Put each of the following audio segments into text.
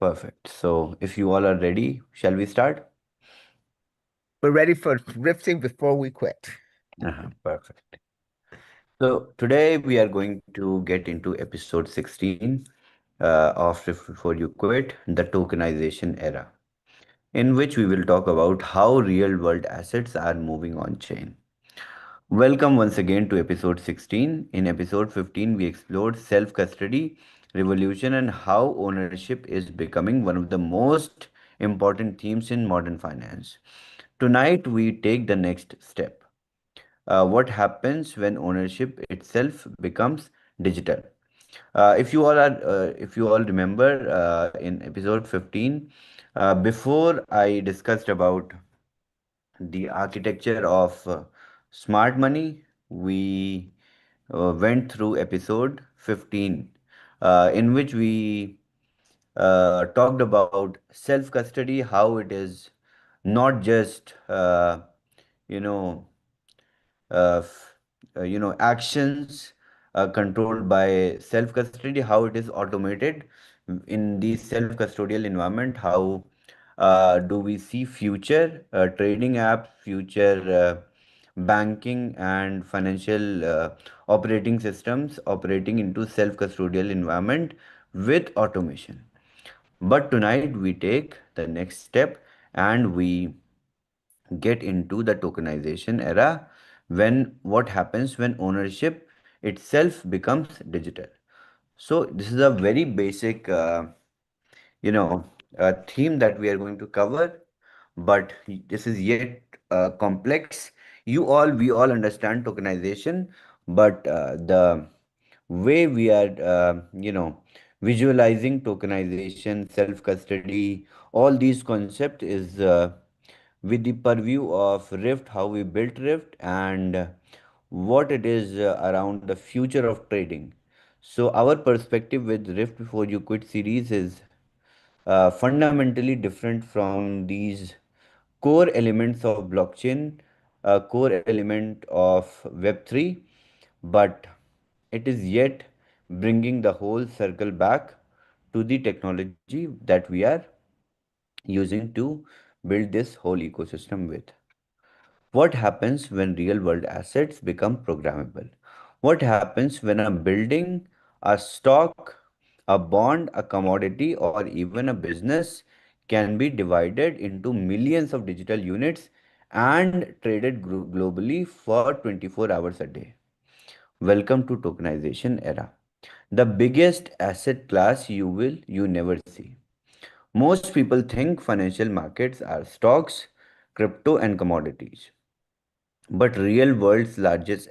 Perfect. So, if you all are ready, shall we start? We're ready for drifting before we quit. Perfect. So, today we are going to get into episode 16 of Before You Quit, the tokenization era, in which we will talk about how real world assets are moving on chain. Welcome once again to episode 16. In episode 15, we explored self custody, revolution, and how ownership is becoming one of the most important themes in modern finance. Tonight, we take the next step. What happens when ownership itself becomes digital? If you all remember, in episode 15, before I discussed about the architecture of smart money, we went through episode 15, in which we talked about self custody, how it is not just you know actions controlled by self custody, how it is automated in the self custodial environment, how do we see future trading apps, future banking and financial operating systems operating into self custodial environment with automation. But tonight we take the next step and we get into the tokenization era, when what happens when ownership itself becomes digital. So this is a very basic theme that we are going to cover, but this is yet complex. We all understand tokenization, but the way we are visualizing tokenization, self custody, all these concepts is with the purview of Rift, how we built Rift, and what it is around the future of trading. So our perspective with Rift Before You Quit series is fundamentally different from these core elements of blockchain, core element of Web3, but it is yet bringing the whole circle back to the technology that we are using to build this whole ecosystem with. What happens when real world assets become programmable? What happens when I'm building a stock, a bond, a commodity, or even a business can be divided into millions of digital units and traded globally for 24 hours a day? Welcome to tokenization era. The biggest asset class you never see. Most people think financial markets are stocks, crypto and commodities. But real world's largest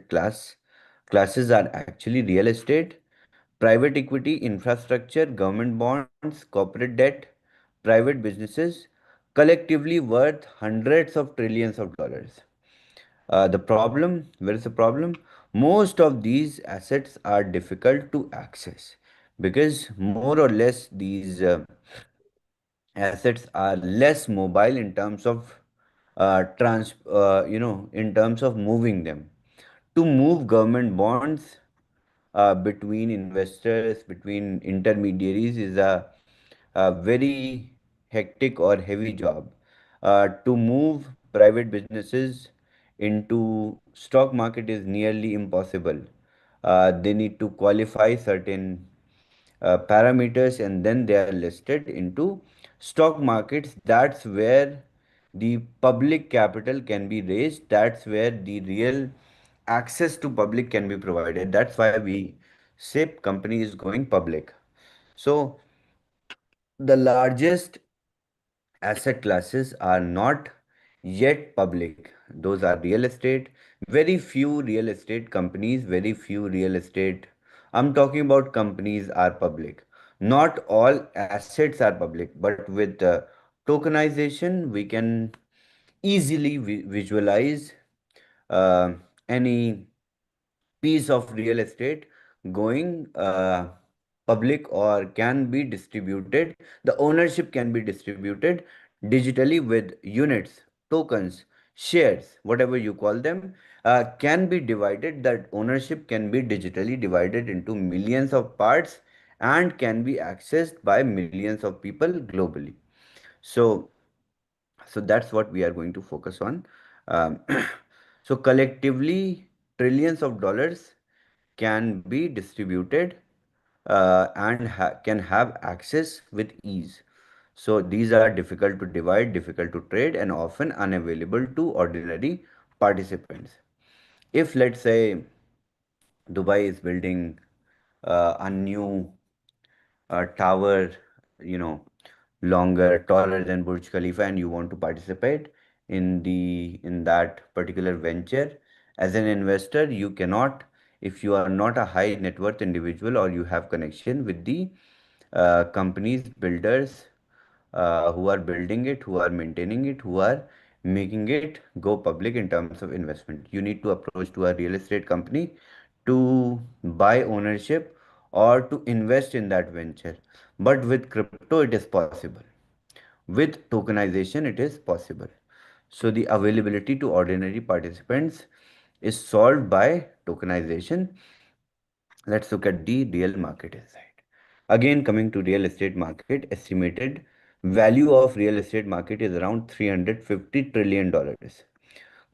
classes are actually real estate, private equity, infrastructure, government bonds, corporate debt, private businesses, collectively worth hundreds of trillions of dollars. Where is the problem? Most of these assets are difficult to access because more or less these assets are less mobile in terms of in terms of moving them. To move government bonds between investors, between intermediaries is a very hectic or heavy job. To move private businesses into stock market is nearly impossible. They need to qualify certain parameters and then they are listed into stock markets. That's where the public capital can be raised. That's where the real access to public can be provided. That's why we say company is going public. So the largest asset classes are not yet public. Those are real estate. Very few real estate companies, very few real estate. I'm talking about companies are public. Not all assets are public, but with tokenization, we can easily visualize uh, any piece of real estate going public or can be distributed. The ownership can be distributed digitally with units, tokens, shares, whatever you call them, can be divided. That ownership can be digitally divided into millions of parts and can be accessed by millions of people globally. So, so that's what we are going to focus on. Um, so collectively, trillions of dollars can be distributed and can have access with ease. So these are difficult to divide, difficult to trade, and often unavailable to ordinary participants. If, let's say, Dubai is building a new tower, you know, longer, taller than Burj Khalifa, and you want to participate in that particular venture, as an investor, you cannot, if you are not a high net worth individual or you have connection with the companies, builders who are building it, who are maintaining it, who are making it go public in terms of investment. You need to approach to a real estate company to buy ownership or to invest in that venture. But with crypto, it is possible. With tokenization, it is possible. So the availability to ordinary participants is solved by tokenization. Let's look at the real market insight. Again, coming to real estate market, estimated value of real estate market is around $350 trillion.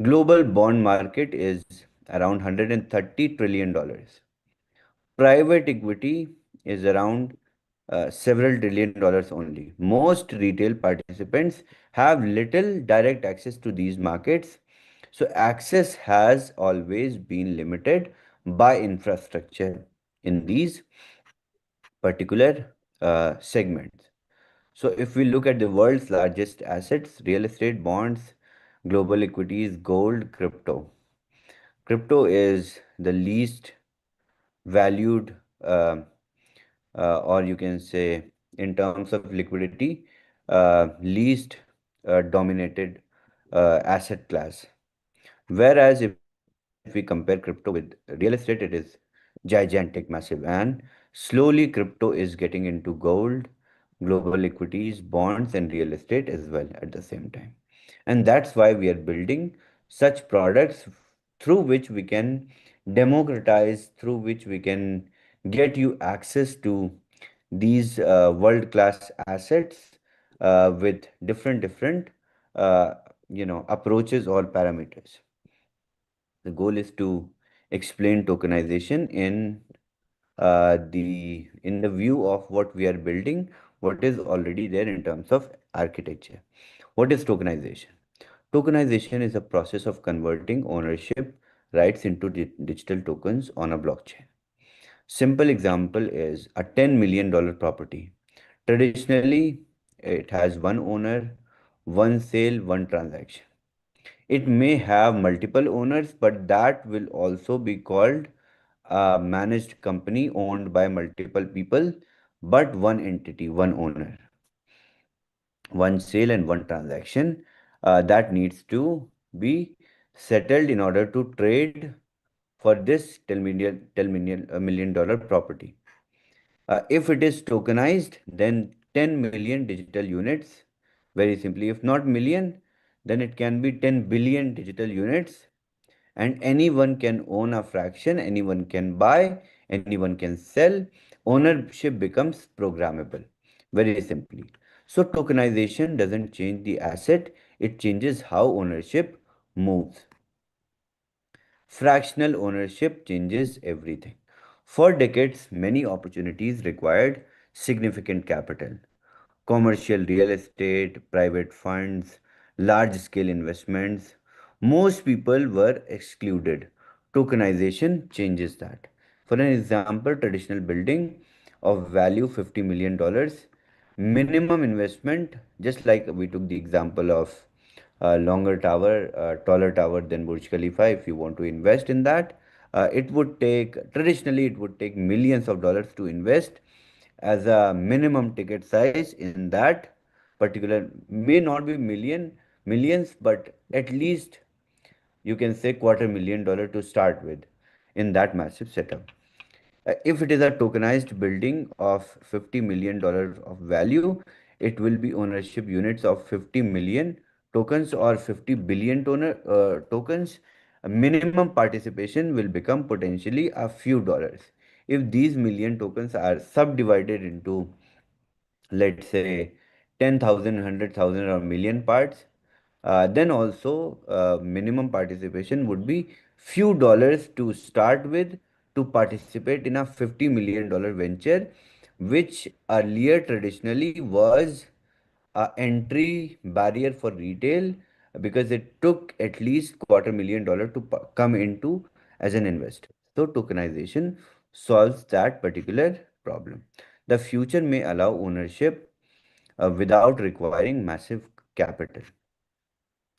Global bond market is around $130 trillion. Private equity is around several trillion dollars only. Most retail participants have little direct access to these markets. So, access has always been limited by infrastructure in these particular segments. So, if we look at the world's largest assets, real estate, bonds, global equities, gold, crypto. Crypto is the least valued, or you can say, in terms of liquidity, least dominated asset class. Whereas if we compare crypto with real estate, it is gigantic, massive, and slowly crypto is getting into gold, global equities, bonds, and real estate as well at the same time. And that's why we are building such products through which we can democratize, through which we can get you access to these world-class assets with different uh, approaches or parameters. The goal is to explain tokenization in the view of what we are building, what is already there in terms of architecture. What is tokenization? Tokenization is a process of converting ownership rights into digital tokens on a blockchain. Simple example is a $10 million property. Traditionally, it has one owner, one sale, one transaction. It may have multiple owners, but that will also be called a managed company owned by multiple people, but one entity, one owner, one sale, and one transaction that needs to be settled in order to trade for this 10 million dollar property. If it is tokenized, then 10 million digital units, very simply. If not million, then it can be 10 billion digital units, and anyone can own a fraction, anyone can buy, anyone can sell. Ownership becomes programmable, very simply. So, tokenization doesn't change the asset, it changes how ownership moves. Fractional ownership changes everything. For decades, many opportunities required significant capital. Commercial real estate, private funds, large scale investments. Most people were excluded. Tokenization changes that. For an example, traditional building of value $50 million, minimum investment, just like we took the example of a longer tower, taller tower than Burj Khalifa. If you want to invest in that, it would take, traditionally it would take millions of dollars to invest as a minimum ticket size in that particular, may not be millions, but at least you can say $250,000 to start with in that massive setup. If it is a tokenized building of $50 million of value, it will be ownership units of 50 million tokens or 50 billion tokens. A minimum participation will become potentially a few dollars. If these million tokens are subdivided into, let's say, 10,000, 100,000, or million parts, then also minimum participation would be few dollars to start with to participate in a $50 million venture, which earlier traditionally was a entry barrier for retail because it took at least $250,000 to come into as an investor. So tokenization solves that particular problem. The future may allow ownership without requiring massive capital.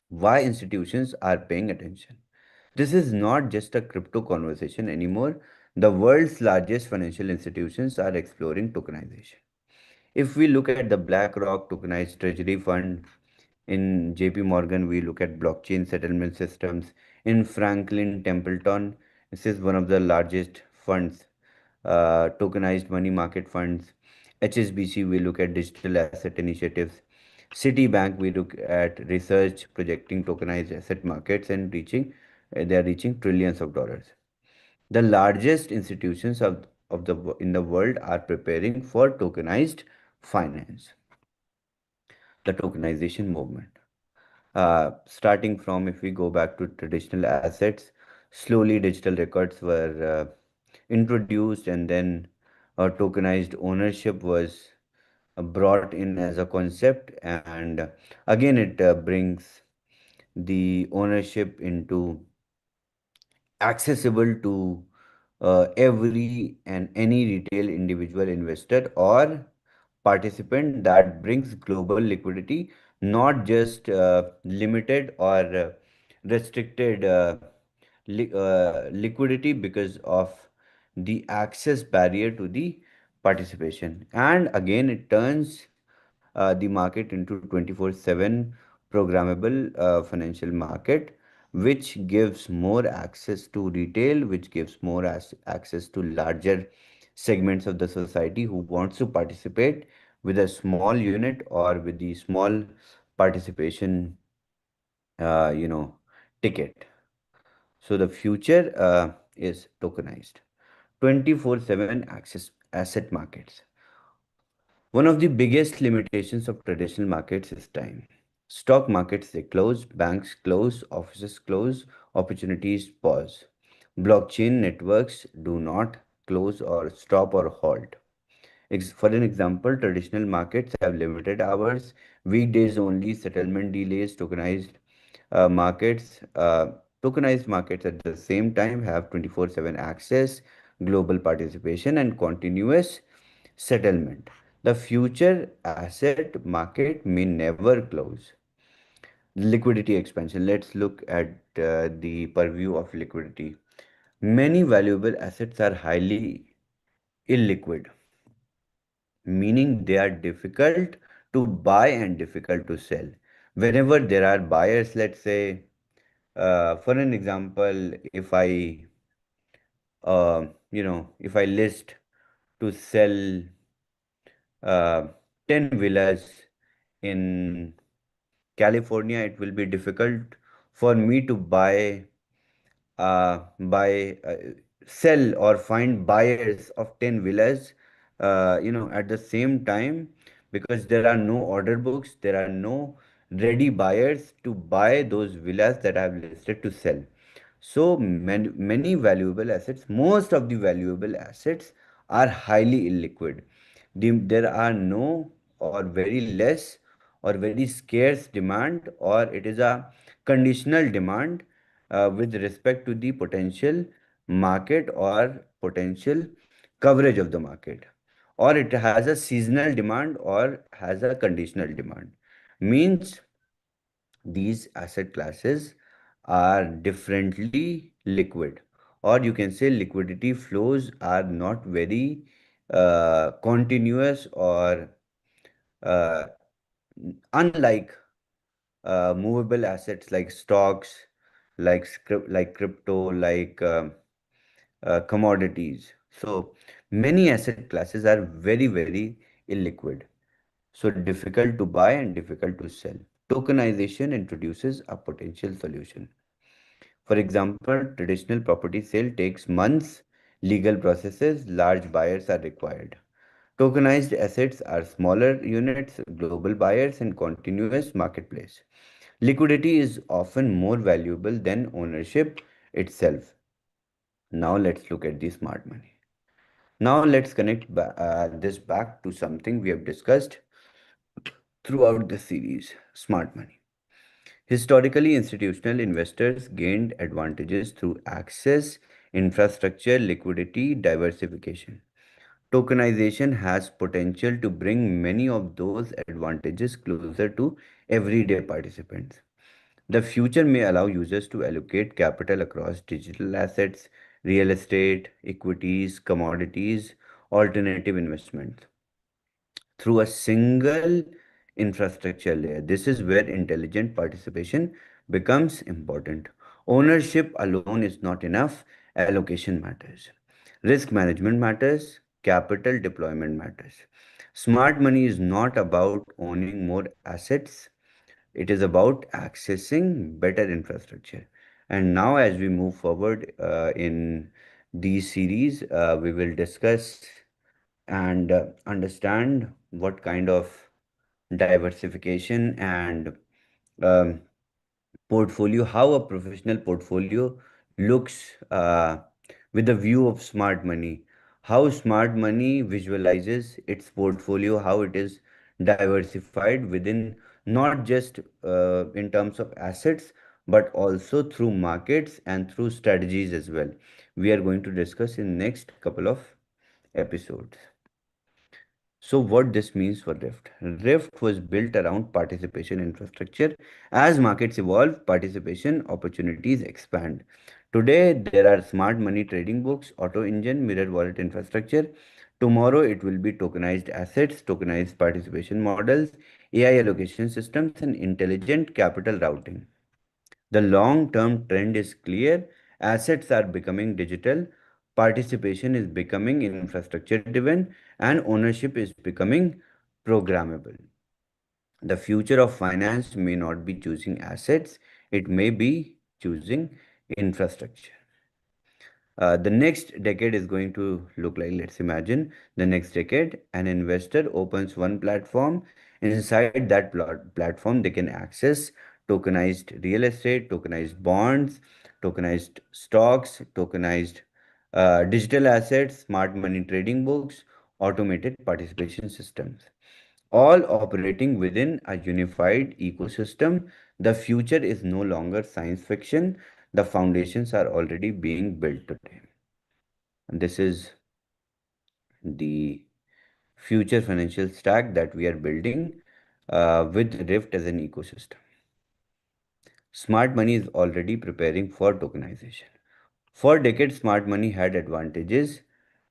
Why institutions are paying attention? This is not just a crypto conversation anymore. The world's largest financial institutions are exploring tokenization. If we look at the BlackRock tokenized treasury fund, in JP Morgan, we look at blockchain settlement systems. In Franklin Templeton, this is one of the largest funds, tokenized money market funds. HSBC, we look at digital asset initiatives. Citibank, we look at research projecting tokenized asset markets and they are reaching trillions of dollars. The largest institutions in the world are preparing for tokenized finance, the tokenization movement. Starting from, if we go back to traditional assets, slowly digital records were introduced, and then tokenized ownership was brought in as a concept, and again it brings the ownership into accessible to every and any retail individual investor or participant. That brings global liquidity, not just limited or restricted liquidity because of the access barrier to the participation. And again, it turns the market into 24/7 programmable financial market, which gives more access to retail, which gives more access to larger segments of the society who wants to participate with a small unit or with the small participation, uh, you know, ticket. So the future is tokenized 24/7 access asset markets. One of the biggest limitations of traditional markets is time. Stock markets they close, banks close, offices close, opportunities pause. Blockchain networks do not close or stop or halt. For an example, traditional markets have limited hours, weekdays only, settlement delays. Tokenized markets at the same time have 24/7 access, global participation, and continuous settlement. The future asset market may never close. Liquidity expansion. Let's look at the purview of liquidity. Many valuable assets are highly illiquid, meaning they are difficult to buy and difficult to sell. Whenever there are buyers, let's say, for an example, if I list to sell uh, 10 villas in California, it will be difficult for me to buy, sell or find buyers of 10 villas, at the same time, because there are no order books, there are no ready buyers to buy those villas that I have listed to sell. So many valuable assets, most of the valuable assets are highly illiquid. There are no or very less or very scarce demand, or it is a conditional demand with respect to the potential market or potential coverage of the market, or it has a seasonal demand or has a conditional demand. Means these asset classes are differently liquid, or you can say liquidity flows are not very continuous, or uh, unlike movable assets like stocks, like crypto, like commodities. So many asset classes are very, very illiquid, so difficult to buy and difficult to sell. Tokenization introduces a potential solution. For example, traditional property sale takes months, legal processes, large buyers are required. Tokenized assets are smaller units, global buyers, and continuous marketplace. Liquidity is often more valuable than ownership itself. Now let's look at the smart money. Now let's connect this back to something we have discussed throughout the series: smart money. Historically, institutional investors gained advantages through access, infrastructure, liquidity, diversification. Tokenization has potential to bring many of those advantages closer to everyday participants. The future may allow users to allocate capital across digital assets, real estate, equities, commodities, alternative investments through a single infrastructure layer. This is where intelligent participation becomes important. Ownership alone is not enough, allocation matters. Risk management matters, capital deployment matters. Smart money is not about owning more assets, it is about accessing better infrastructure. And now, as we move forward in these series, we will discuss and understand what kind of diversification and um, portfolio, how a professional portfolio looks with the view of smart money, how smart money visualizes its portfolio, how it is diversified within not just in terms of assets but also through markets and through strategies as well. We are going to discuss in next couple of episodes. So what this means for Rift? Rift was built around participation infrastructure. As markets evolve, participation opportunities expand. Today, there are smart money trading books, auto engine, mirror wallet infrastructure. Tomorrow, it will be tokenized assets, tokenized participation models, AI allocation systems, and intelligent capital routing. The long term trend is clear. Assets are becoming digital, participation is becoming infrastructure driven, and ownership is becoming programmable. The future of finance may not be choosing assets, it may be choosing infrastructure. The next decade is going to look like, let's imagine the next decade, an investor opens one platform. Inside that platform, they can access tokenized real estate, tokenized bonds, tokenized stocks, tokenized digital assets, smart money trading books, automated participation systems, all operating within a unified ecosystem. The future is no longer science fiction. The foundations are already being built today. And this is the future financial stack that we are building with Rift as an ecosystem. Smart money is already preparing for tokenization. For decades, smart money had advantages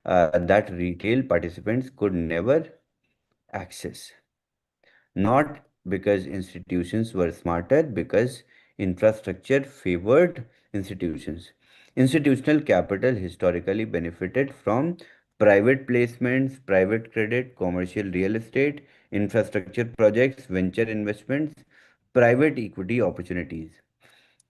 that retail participants could never access. Not because institutions were smarter, because infrastructure favored institutions. Institutional capital historically benefited from private placements, private credit, commercial real estate, infrastructure projects, venture investments, private equity opportunities.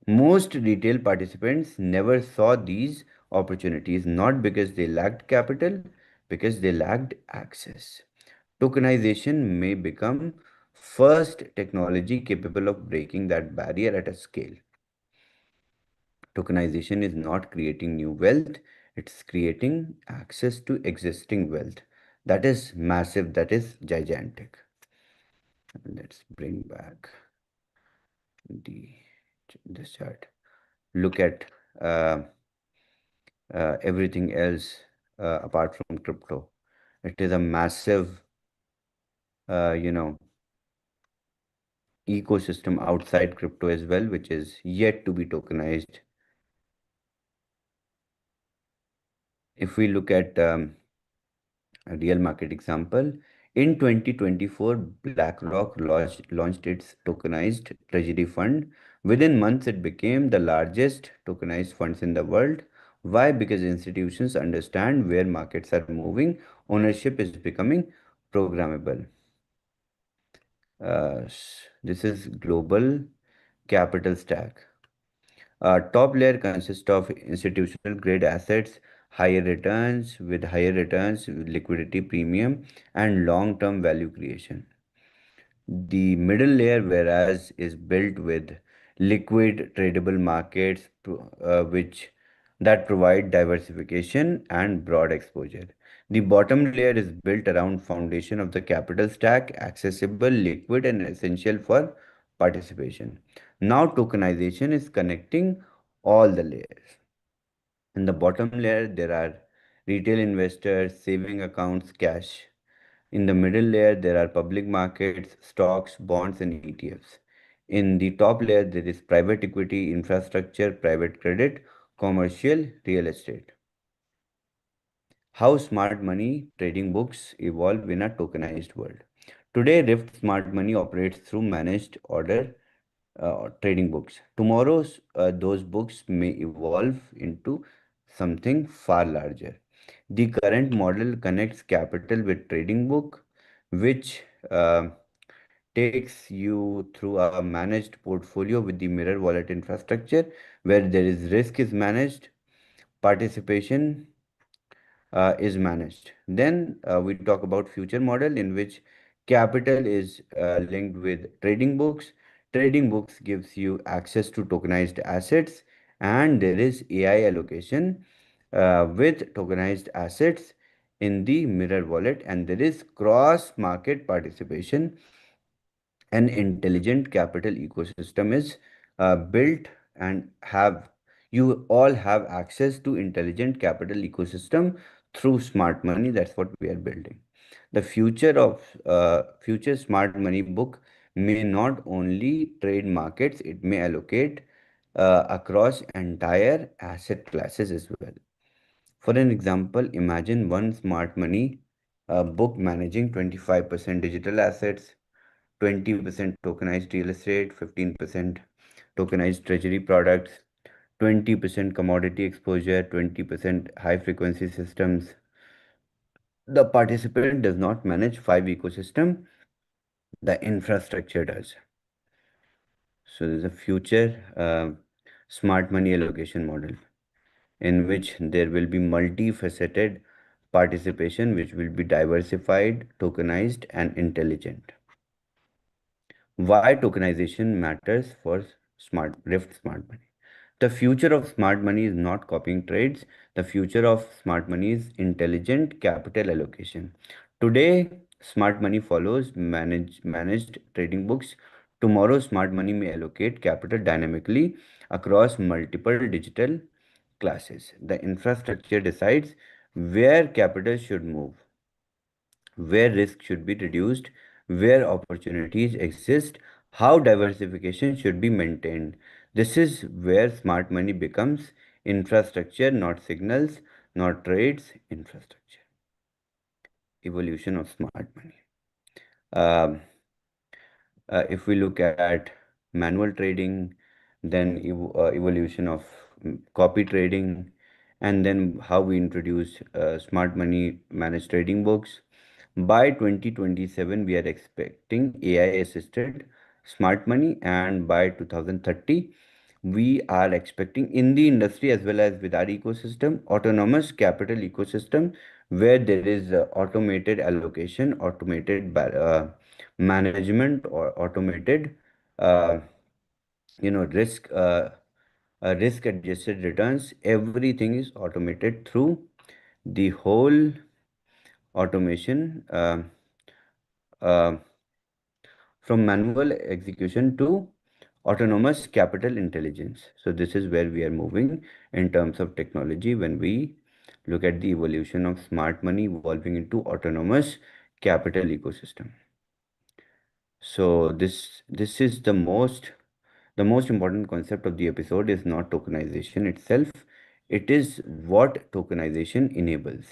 Most retail participants never saw these opportunities, not because they lacked capital, because they lacked access. Tokenization may become first technology capable of breaking that barrier at a scale. Tokenization is not creating new wealth, it's creating access to existing wealth. That is massive, that is gigantic. Let's bring back the this chart. Look at uh, everything else apart from crypto. It is a massive, you know, ecosystem outside crypto as well, which is yet to be tokenized. If we look at a real market example, in 2024, BlackRock launched its tokenized treasury fund. Within months, it became the largest tokenized funds in the world. Why? Because institutions understand where markets are moving, ownership is becoming programmable. This is global capital stack. Top layer consists of institutional grade assets, higher returns, with higher returns, liquidity premium, and long-term value creation. The middle layer, whereas, is built with liquid tradable markets, which that provide diversification and broad exposure. The bottom layer is built around foundation of the capital stack, accessible, liquid, and essential for participation. Now tokenization is connecting all the layers. In the bottom layer, there are retail investors, saving accounts, cash. In the middle layer, there are public markets, stocks, bonds, and ETFs. In the top layer, there is private equity, infrastructure, private credit, commercial, real estate. How smart money trading books evolve in a tokenized world. Today, Rift Smart Money operates through managed order trading books. Tomorrow, those books may evolve into something far larger. The current model connects capital with trading book, which takes you through a managed portfolio with the mirror wallet infrastructure, where there is risk is managed, participation is managed. Then we talk about future model in which capital is linked with trading books. Trading books gives you access to tokenized assets, and there is AI allocation with tokenized assets in the mirror wallet, and there is cross market participation. An intelligent capital ecosystem is built, and have you all have access to intelligent capital ecosystem through smart money. That's what we are building. The future smart money book may not only trade markets, it may allocate across entire asset classes as well. For an example, imagine one smart money book managing 25% digital assets, 20% tokenized real estate, 15% tokenized treasury products, 20% commodity exposure, 20% high frequency systems. The participant does not manage five ecosystem, the infrastructure does. So there's a future smart money allocation model in which there will be multifaceted participation, which will be diversified, tokenized, and intelligent. Why tokenization matters for smart money. The future of smart money is not copying trades. The future of smart money is intelligent capital allocation. Today, smart money follows managed trading books. Tomorrow, smart money may allocate capital dynamically across multiple digital classes. The infrastructure decides where capital should move, where risk should be reduced, where opportunities exist, how diversification should be maintained. This is where smart money becomes infrastructure, not signals, not trades, infrastructure. Evolution of smart money. Um, if we look at manual trading, then evolution of copy trading, and then how we introduce smart money managed trading books. By 2027, we are expecting AI assisted smart money, and by 2030, we are expecting in the industry as well as with our ecosystem, autonomous capital ecosystem, where there is automated allocation, automated management, or automated uh, risk adjusted returns. Everything is automated through the whole automation, uh, from manual execution to autonomous capital intelligence. So this is where we are moving in terms of technology when we look at the evolution of smart money evolving into autonomous capital ecosystem. So this is the most important concept of the episode is not tokenization itself. It is what tokenization enables.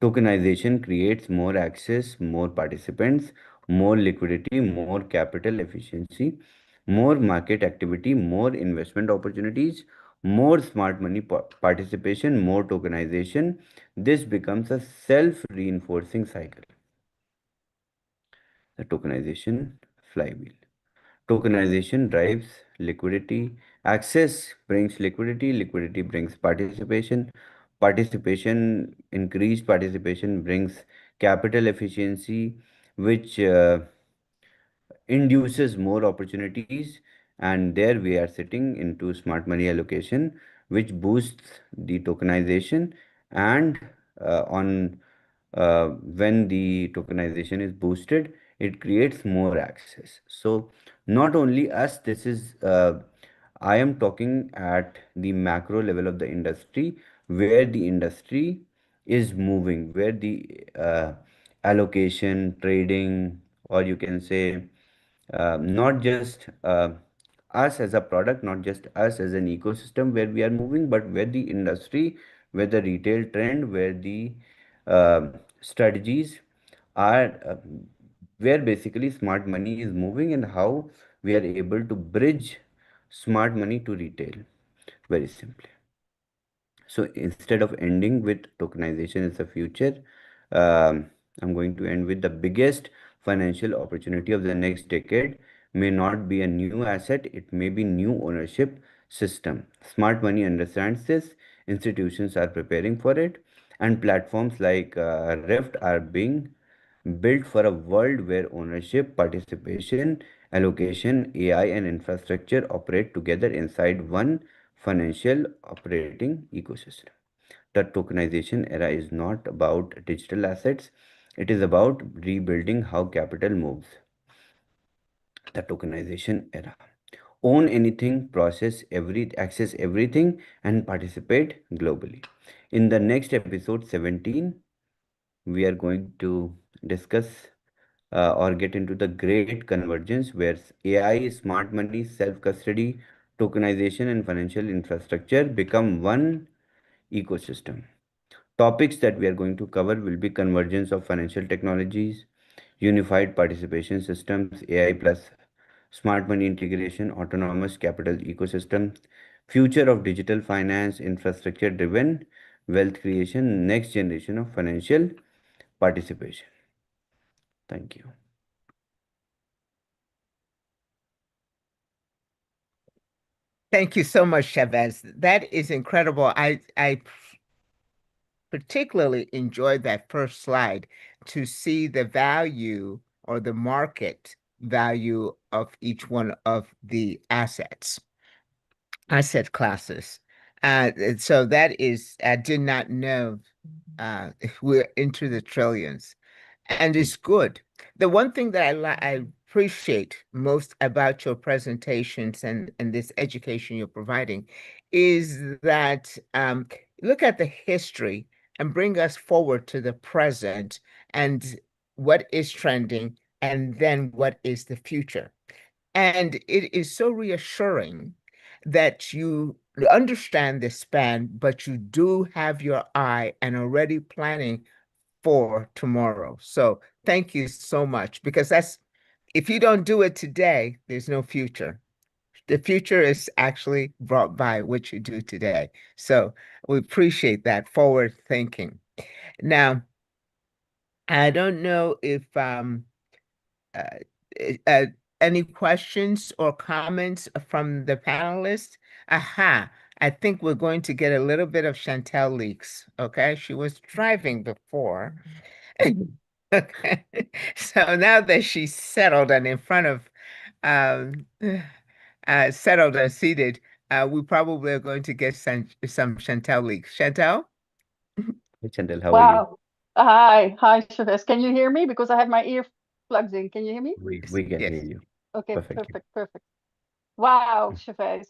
Tokenization creates more access, more participants, more liquidity, more capital efficiency, more market activity, more investment opportunities, more smart money participation, more tokenization. This becomes a self-reinforcing cycle. The tokenization flywheel. Tokenization drives liquidity. Access brings liquidity. Liquidity brings participation. Increased participation brings capital efficiency, which induces more opportunities, and there we are sitting into smart money allocation, which boosts the tokenization. And on when the tokenization is boosted, it creates more access. So not only us, this is I am talking at the macro level of the industry, where the industry is moving, where the allocation, trading, or you can say not just us as a product, not just us as an ecosystem where we are moving, but where the industry, where the retail trend, where the strategies are, where basically smart money is moving, and how we are able to bridge smart money to retail very simply. So instead of ending with tokenization as a future, I'm going to end with the biggest financial opportunity of the next decade may not be a new asset, it may be new ownership system. Smart money understands this, institutions are preparing for it, and platforms like Rift are being built for a world where ownership, participation, allocation, AI, and infrastructure operate together inside one financial operating ecosystem. The tokenization era is not about digital assets, it is about rebuilding how capital moves. The tokenization era. Own anything, access everything, and participate globally. In the next episode 17, we are going to discuss or get into the great convergence where AI, smart money, self custody, tokenization, and financial infrastructure become one ecosystem. Topics that we are going to cover will be convergence of financial technologies, unified participation systems, AI plus smart money integration, autonomous capital ecosystem, future of digital finance, infrastructure driven wealth creation, next generation of financial participation. Thank you. Thank you so much, Chavez. That is incredible. I particularly enjoyed that first slide to see the value or the market value of each one of the asset classes. And so that is, I did not know we're into the trillions, and it's good. The one thing that I appreciate most about your presentations and this education you're providing is that look at the history and bring us forward to the present and what is trending and then what is the future. And it is so reassuring that you understand the span, but you do have your eye and already planning for tomorrow. So thank you so much because if you don't do it today, there's no future. The future is actually brought by what you do today. So we appreciate that forward thinking. Now, I don't know if uh, uh, any questions or comments from the panelists? Aha, I think we're going to get a little bit of Chantel leaks. Okay, she was driving before. Okay, so now that she's settled and in front of, um, settled and seated, we probably are going to get some Chantel leaks. Chantel? Hey, Chandel, how are you? Wow. Hi, Shavez. Can you hear me? Because I have my earplugs in. Can you hear me? Yes, We can yes. hear you Okay, perfectly. perfect, perfect. Wow, Shavez.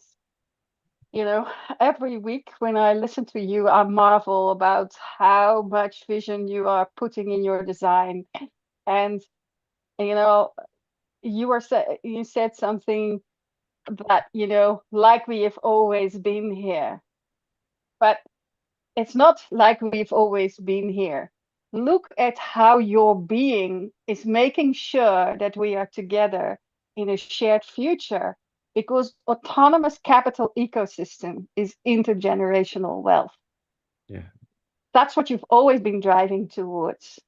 You know, every week when I listen to you, I marvel about how much vision you are putting in your design. And you know, you said something that, like we have always been here. But it's not like we've always been here. Look at how your being is making sure that we are together in a shared future because autonomous capital ecosystem is intergenerational wealth. Yeah. That's what you've always been driving towards.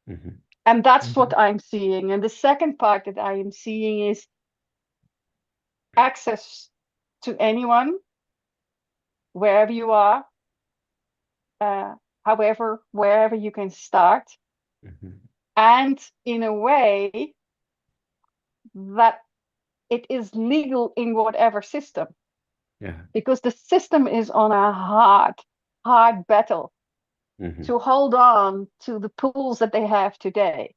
Hmm. And that's Mhm. what I'm seeing. And the second part that I am seeing is access to anyone, wherever you are, uh, however, wherever you can start, Mhm. and in a way that it is legal in whatever system, Yeah. because the system is on a hard battle Mhm. to hold on to the pools that they have today.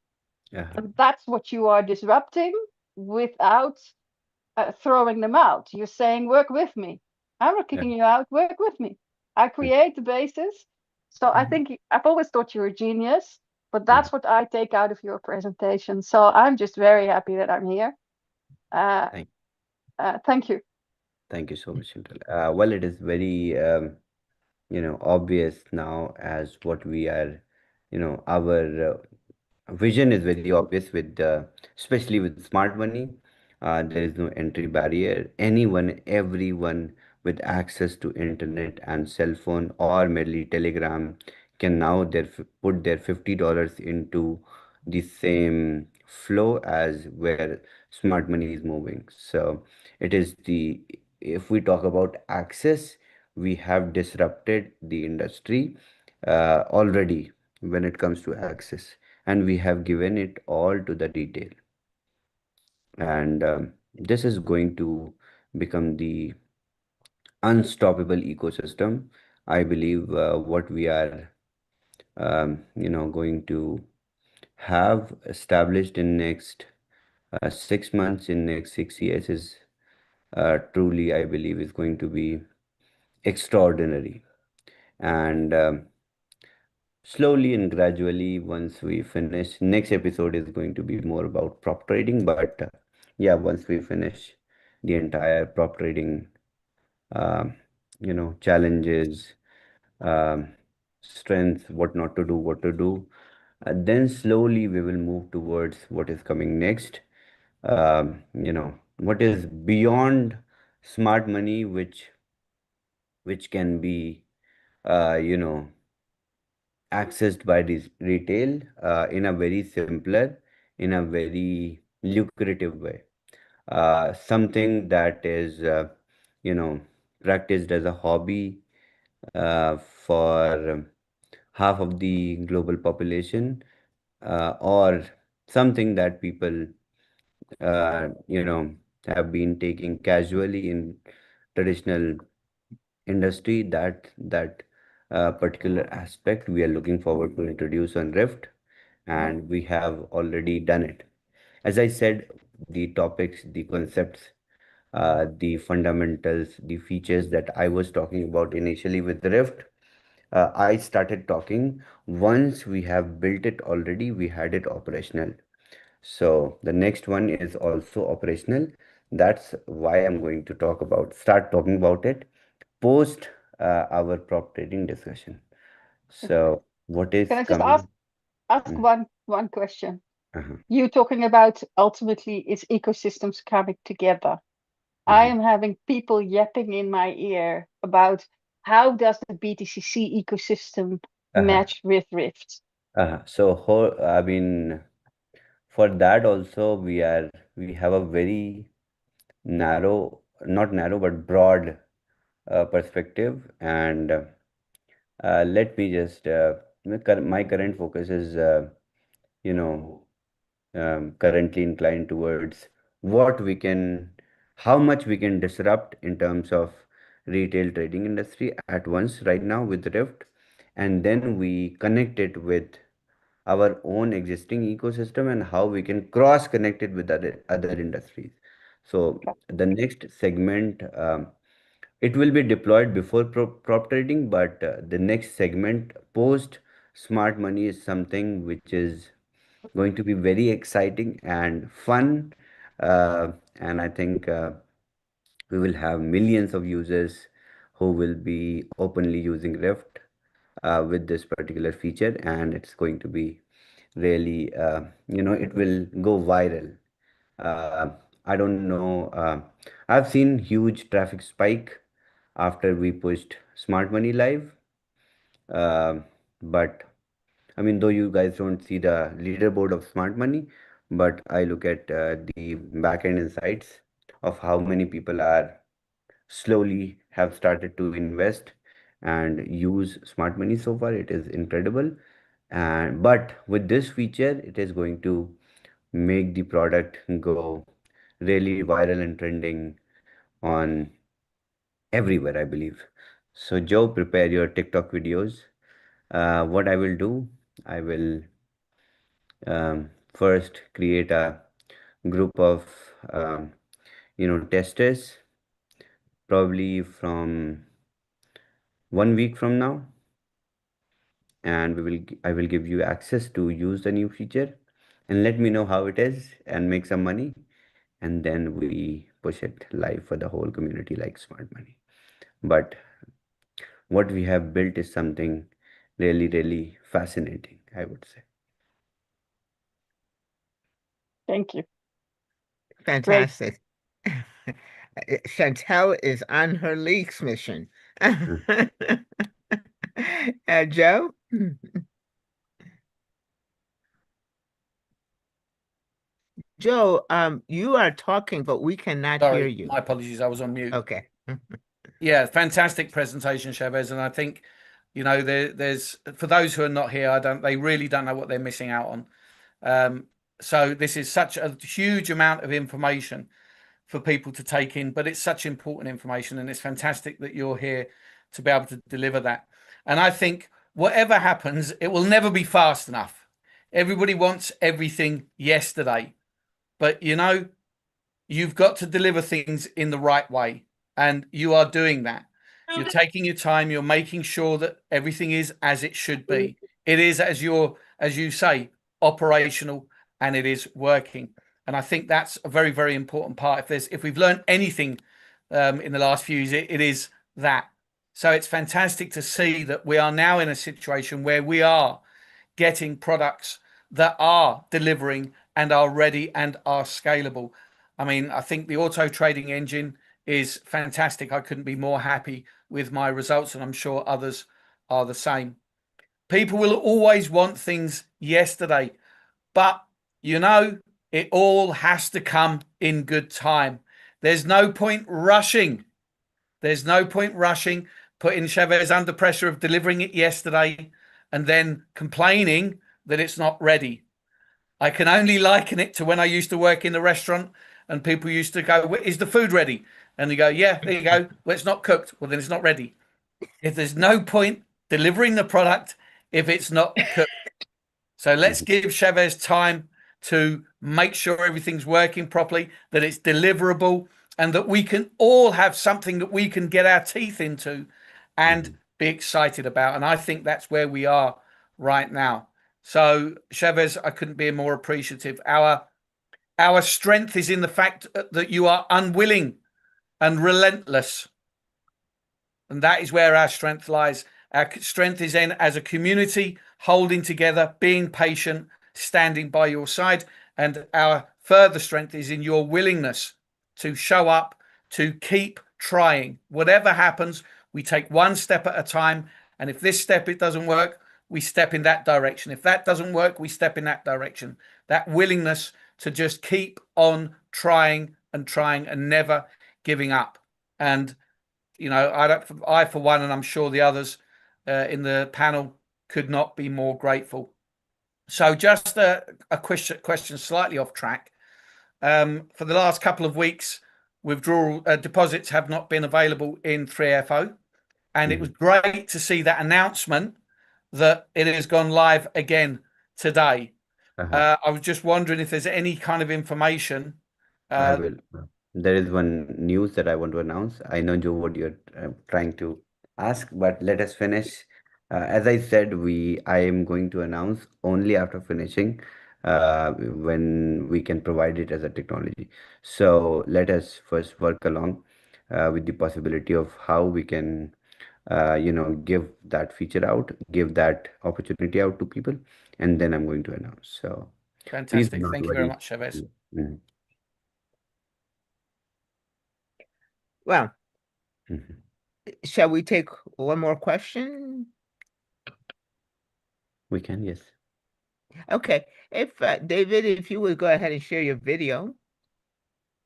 Yeah. And that's what you are disrupting without throwing them out. You're saying, work with me. I'm not Yeah. kicking you out, work with me. I create the basis. So I Mhm. think I've always thought you're a genius, but Mhm. that's what I take out of your presentation. So I'm just very happy that I'm here. Uh, Thank Thank you. thank you so much, Chantal. Well, it is very obvious now as what we are, our vision is very obvious with especially with smart money. There is no entry barrier. Anyone, everyone with access to internet and cell phone or merely telegram can now put their $50 into the same flow as where smart money is moving. So it is the, if we talk about access, we have disrupted the industry already when it comes to access, and we have given it all to the retail. And this is going to become the unstoppable ecosystem. I believe what we are going to have established in next 6 months, in next 6 years, is truly, I believe, is going to be extraordinary. And slowly and gradually, once we finish, next episode is going to be more about prop trading. But yeah, once we finish the entire prop trading, um, challenges, um, strengths, what not to do, what to do, then slowly we will move towards what is coming next. What is beyond smart money, which can be, uh, you know, accessed by this retail in a very simpler, in a very lucrative way. Something that is, practiced as a hobby for half of the global population, or something that people, have been taking casually in traditional industry. That particular aspect we are looking forward to introduce on Rift, and we have already done it. As I said, the topics, the concepts, the fundamentals, the features that I was talking about initially with Rift, I started talking once we have built it already, we had it operational. So the next one is also operational. That's why I'm going to start talking about it post our prop trading discussion. So what Can is I just ask coming? ask Mm, one question? uh-huh, You talking about ultimately is ecosystems coming together. I mhm, am having people yapping in my ear about how does the BTCC ecosystem uh-huh, match with Rift? uh-huh. I mean, for that also we have a very narrow, not narrow, but broad perspective. And let me just my current focus is you know currently inclined towards what we can, how much we can disrupt in terms of retail trading industry at once right now with Rift, and then we connect it with our own existing ecosystem and how we can cross connect it with other industries. So the next segment, it will be deployed before prop trading, but the next segment post smart money is something which is going to be very exciting and fun. And I think we will have millions of users who will be openly using Rift with this particular feature, and it's going to be really, it will go viral. Uh, I don't know. I've seen huge traffic spike after we pushed Smart Money live. Uh, but I mean, though you guys don't see the leaderboard of Smart Money, but I look at the backend insights of how many people are slowly have started to invest, and use smart money so far. It is incredible. And but with this feature, it is going to make the product go really viral and trending on everywhere, I believe. So, Joe, prepare your TikTok videos. What I will do, I will first create a group of testers, probably from 1 week from now, and I will give you access to use the new feature, and let me know how it is and make some money, and then we push it live for the whole community like smart money. But what we have built is something really, really fascinating, I would say. Thank you. Great. Fantastic. Chantel is on her leaks mission. Mm. Joe? Joe, you are talking, but we cannot hear Sorry, you. my apologies. I was on mute. Okay. Yeah, fantastic presentation, Chavez. And I think, there's for those who are not here, they really don't know what they're missing out on. So this is such a huge amount of information for people to take in, but it's such important information, and it's fantastic that you're here to be able to deliver that. And I think whatever happens, it will never be fast enough. Everybody wants everything yesterday, but you've got to deliver things in the right way, and you are doing that. You're taking your time, you're making sure that everything is as it should be. It is, as you say, operational, and it is working. And I think that's a very, very important part. If we've learned anything in the last few years, it is that. So it's fantastic to see that we are now in a situation where we are getting products that are delivering and are ready and are scalable. I mean, I think the auto trading engine is fantastic. I couldn't be more happy with my results, and I'm sure others are the same. People will always want things yesterday, but it all has to come in good time. There's no point rushing. There's no point rushing, putting Chavez under pressure of delivering it yesterday and then complaining that it's not ready. I can only liken it to when I used to work in the restaurant and people used to go, "Is the food ready?" And you go, "Yeah, there you go. Well, it's not cooked." Well, then it's not ready. If there's no point delivering the product if it's not cooked. So let's Mhm. give Chavez time to make sure everything's working properly, that it's deliverable, and that we can all have something that we can get our teeth into and Mhm. be excited about. And I think that's where we are right now. So Chavez, I couldn't be more appreciative. Our strength is in the fact that you are unwilling and relentless, and that is where our strength lies. Our strength is in as a community, holding together, being patient, standing by your side. And our further strength is in your willingness to show up, to keep trying. Whatever happens, we take one step at a time. And if this step it doesn't work, we step in that direction. If that doesn't work, we step in that direction. That willingness to just keep on trying and never giving up. And I for one, and I'm sure the others in the panel could not be more grateful. So just a question slightly off track. For the last couple of weeks, withdrawal deposits have not been available in 3FO, and it was Mhm. great to see that announcement that it has gone live again today. Uh-huh. I was just wondering if there's any kind of information. I Uh, will. There is one news that I want to announce. I know, Joe, what you're trying to ask, but let us finish. As I said, I am going to announce only after finishing, when we can provide it as a technology. So let us first work along with the possibility of how we can, give that feature out, give that opportunity out to people, and then I'm going to announce. So please do Fantastic. not Thank you very worry. much, Chavez. Mhm. Well, Mhm. shall we take one more question? We can, yes. Okay. If David, if you would go ahead and share your video.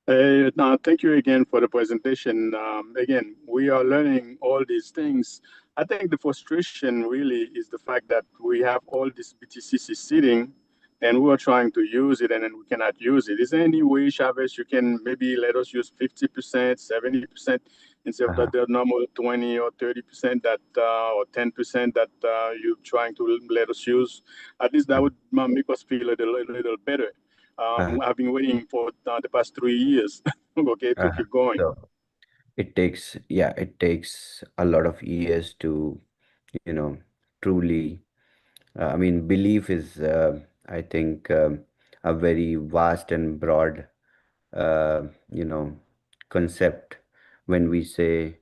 Thank you again for the presentation. Again, we are learning all these things. I think the frustration really is the fact that we have all this BTCC sitting and we are trying to use it and then we cannot use it. Is there any way, Chavez, you can maybe let us use 50%, 70% instead of Uh-huh. the normal 20 or 30% that or 10% that you're trying to let us use? At least that would make us feel a little better. Uh-huh. I've been waiting for the past 3 years, okay, to Uh-huh. keep going. So it takes a lot of years to, you know, truly, I mean, belief is, I think, a very vast and broad, uh, you know, concept when we say,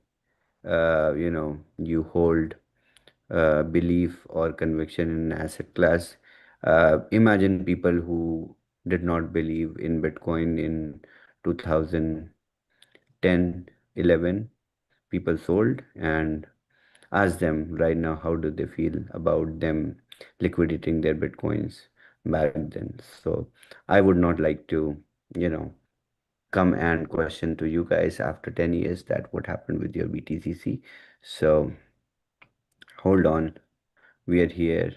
you hold belief or conviction in an asset class. Imagine people who did not believe in Bitcoin in 2010, 11. People sold, and ask them right now how do they feel about them liquidating their Bitcoins back then. So I would not like to, you know, come and question to you guys after 10 years that what happened with your BTCC. So hold on, we are here,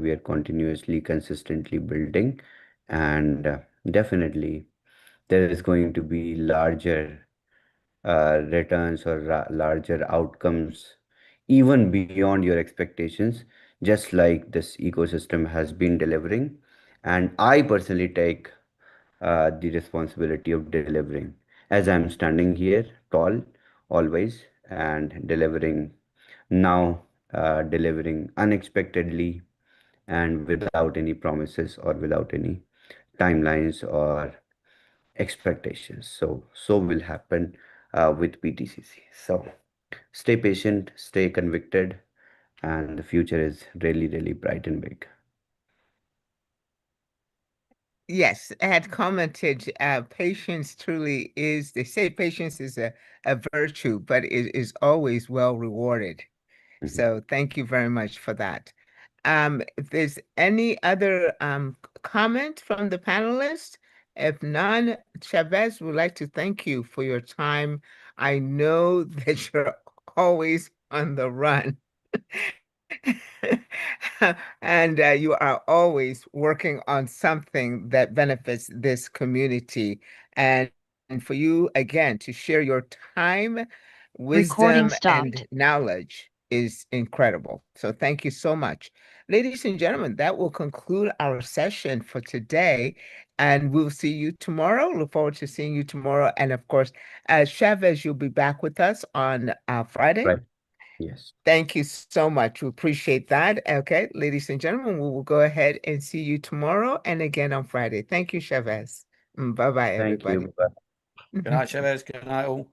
we are continuously consistently building, and definitely there is going to be larger returns or larger outcomes even beyond your expectations, just like this ecosystem has been delivering. And I personally take the responsibility of delivering as I'm standing here tall always and delivering now, delivering unexpectedly and without any promises or without any timelines or expectations. So will happen with BTCC. So stay patient, stay convicted, and the future is really, really bright and big. Yes, I had commented, patience truly is, they say patience is a virtue, but it is always well rewarded. Mhm. So thank you very much for that. If there's any other comment from the panelists, if none, Chavez would like to thank you for your time. I know that you're always on the run. And you are always working on something that benefits this community. And for you, again, to share your time, Recording wisdom, and stopped. knowledge is incredible. So thank you so much. Ladies and gentlemen, that will conclude our session for today. And we'll see you tomorrow. Look forward to seeing you tomorrow. And of course, Chavez, you'll be back with us on Friday. Right. Yes. Thank you so much. We appreciate that. Okay, ladies and gentlemen, we will go ahead and see you tomorrow and again on Friday. Thank you, Chavez. Bye-bye, Thank everybody. you. Bye. Good night, Chavez. Good night, all.